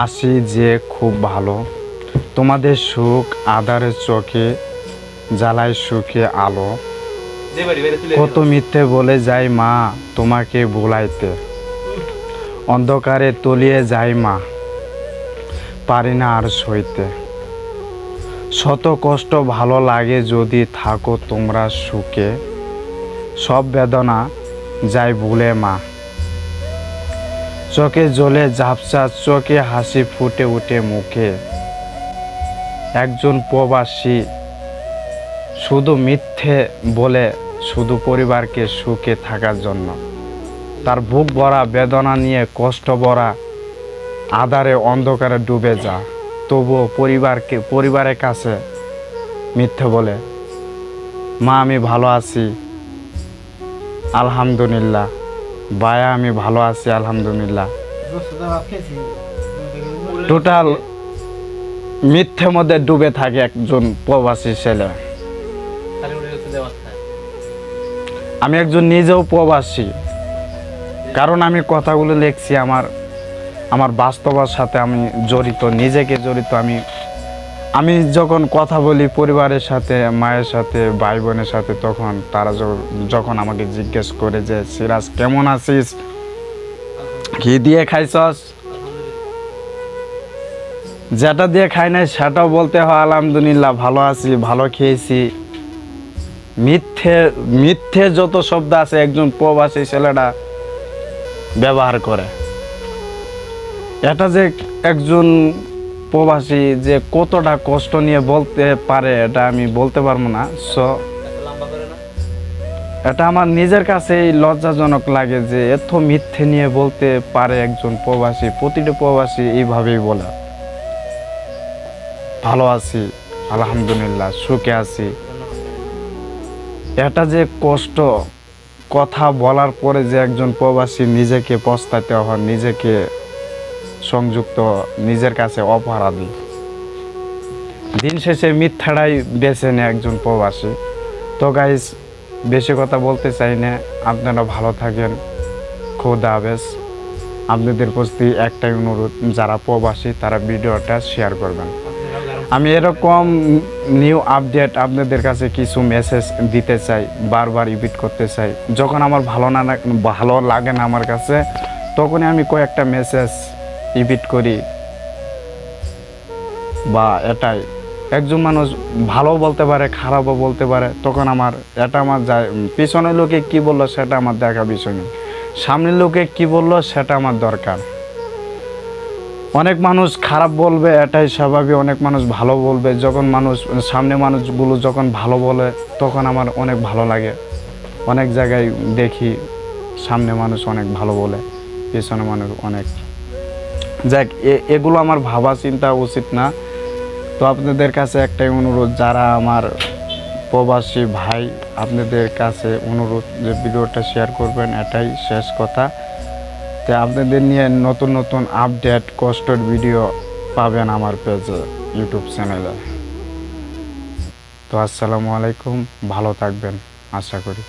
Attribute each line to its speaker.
Speaker 1: আছি যে খুব ভালো, তোমাদের সুখ আধারের চোখে জ্বালায় সুখে আলো। কত মিথ্যে বলে যাই মা তোমাকে ভুলাইতে, অন্ধকারে তলিয়ে যাই মা পারি না আর সইতে। শত কষ্ট ভালো লাগে যদি থাকো তোমরা সুখে, সব বেদনা যাই ভুলে মা। চোখে জ্বলে ঝাপসা, চোখে হাসি ফুটে উঠে মুখে। একজন প্রবাসী শুধু মিথ্যে বলে, শুধু পরিবারকে সুখে থাকার জন্য। তার বুক ভরা বেদনা নিয়ে কষ্ট ভরা আধারে অন্ধকারে ডুবে যা, তবুও পরিবারের কাছে মিথ্যে বলে, মা আমি ভালো আছি আলহামদুলিল্লাহ, বায়া আমি ভালো আছি আলহামদুলিল্লাহ। টোটাল মিথ্যে মধ্যে ডুবে থাকে একজন প্রবাসী ছেলে। আমি একজন নিজেও প্রবাসী, কারণ আমি কথাগুলো লিখছি আমার বাস্তবের সাথে আমি জড়িত, নিজেকে জড়িত। আমি যখন কথা বলি পরিবারের সাথে, মায়ের সাথে, ভাই বোনের সাথে, তখন তারা যখন আমাকে জিজ্ঞেস করে যে সিরাজ কেমন আছিস, কি দিয়ে খাইছস, যেটা দিয়ে খাই নাই সেটাও বলতে হয় আলহামদুলিল্লাহ ভালো আছি, ভালো খেয়েছি। মিথ্যে যত শব্দ আছে একজন প্রবাসী ছেলেটা ব্যবহার করে। এটা যে একজন প্রবাসী যে কতটা কষ্ট নিয়ে বলতে পারে এটা আমি বলতে পারবো না। সো এটা আমার নিজের কাছেই লজ্জাজনক লাগে যে এত মিথ্যে নিয়ে বলতে পারে একজন প্রবাসী। প্রতিটা প্রবাসী এইভাবেই বলে ভালো আছি আলহামদুলিল্লাহ, সুখে আছি। এটা যে কষ্ট, কথা বলার পরে যে একজন প্রবাসী নিজেকে পস্তাতে হয়, নিজেকে সংযুক্ত, নিজের কাছে অপরাধী। দিন শেষে মিথ্যাটাই বেছে নেয় একজন প্রবাসী। তো গাইস বেশি কথা বলতে চাই না, আপনারা ভালো থাকেন, খোদা হাফেজ। আপনাদের প্রতি একটাই অনুরোধ, যারা প্রবাসী তারা ভিডিওটা শেয়ার করবেন। আমি এরকম নিউ আপডেট আপনাদের কাছে কিছু মেসেজ দিতে চাই, বারবার রিপিট করতে চাই। যখন আমার ভালো লাগে না আমার কাছে, তখনই আমি কয়েকটা মেসেজ রিপিট করি। বা এটাই একজন মানুষ ভালো বলতে পারে, খারাপও বলতে পারে, তখন এটা আমার যায়। পিছনের লোকে কি বললো সেটা আমার দেখা বিষয় নেই, সামনের লোকে কি বললো সেটা আমার দরকার। অনেক মানুষ খারাপ বলবে, এটাই স্বাভাবিক। অনেক মানুষ ভালো বলবে। যখন সামনে মানুষগুলো যখন ভালো বলে তখন আমার অনেক ভালো লাগে। অনেক জায়গায় দেখি সামনে মানুষ অনেক ভালো বলে, পেছনে মানুষ অনেক, যাক এগুলো আমার ভাবা চিন্তা উচিত না। তো আপনাদের কাছে একটাই অনুরোধ, যারা আমার প্রবাসী ভাই, আপনাদের কাছে অনুরোধ যে ভিডিওটা শেয়ার করবেন, এটাই শেষ কথা। তো আপনাদের নিয়ে নতুন নতুন আপডেট কষ্টের ভিডিও পাবেন আমার পেজে, ইউটিউব চ্যানেলে। তো আসসালামু আলাইকুম, ভালো থাকবেন আশা করি।